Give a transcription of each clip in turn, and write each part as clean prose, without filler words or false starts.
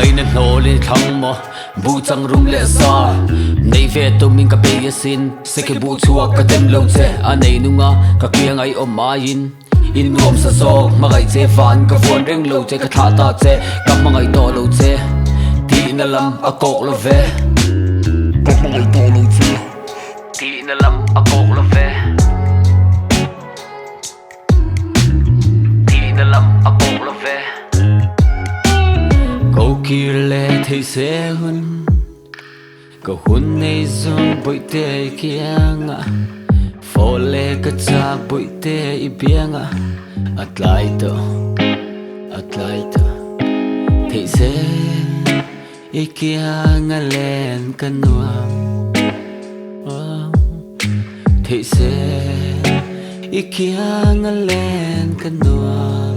ngay nên nô lên thăng mò bu chẳng rung lệ xa nay về tumin ka pe sin se ke bu chua ka tem lo che anei nunga ka kia ngai om ma in ngom sa so magai che van ka phone reng lo che ka tha ta che ka mangai to lo che ti na lam a kok lo ve ka mangai to lo che ti na lam a kok lo ve ti na lam a kok lo ve câu kia lệ thấy sẽ hơn câu hôn này dòng bụi tê kia ngã phố lệ cái cha bụi tê i biếng at lại to thấy sẽ i kia ngã lên cái nuông thấy sẽ i kia ngã lên cái nuông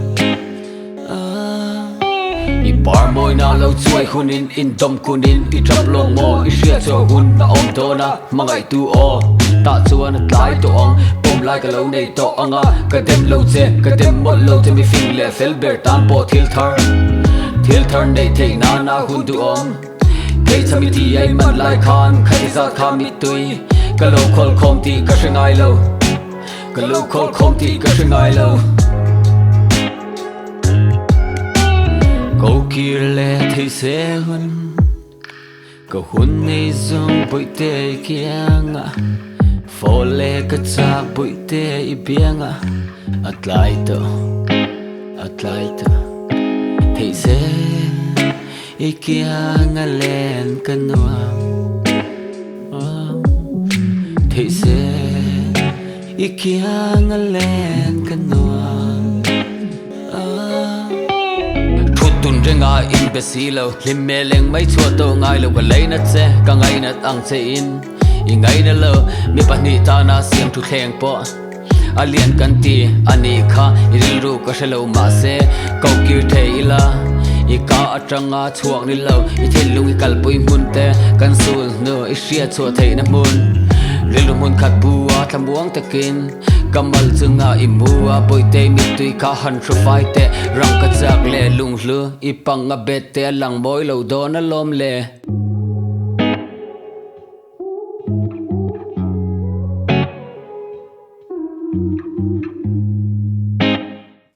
I bar môi na lâu chuối hunin in dom kunin I trap long mo I share cho hun na om to na mangai tu o ta chuan at lai to ong pom lai ka lo nei to anga ka dem lo che ka dem mo lo che mi fing le fel ber tan po thil thar nei thei na hun du ong thei chami ti ai man lai khan khai za kha mittui ka lo khol khom ti ka shangai lo ka lo khol khom ti ka shangai lo câu kia lệ thấy sẽ hơn câu hôn này dòng bụi tê kia ngã phố lệ cái cha bụi tê i biếng at lại to thấy sẽ i kia ngã lên cái nuông thấy sẽ i kia ngã lên cái nuông tun renga in besilo limme leng mai chua to ngai lo ka leina che ka ngai na ang che in I ngai na lo mi pani ta na siam thu thleng po alian kan ti ani kha iril ru ka shelo mahse ko kir theila I ka atanga chuang ni lo I thelung I kalpui mun te kan sul no I ria chua thei na mun rilu mun khat buwa thamuang takin kamal chunga I mua boy te mittui ka han throfai te Rangkachak le Lunghlu I panga bet te lang mawilo do na lom le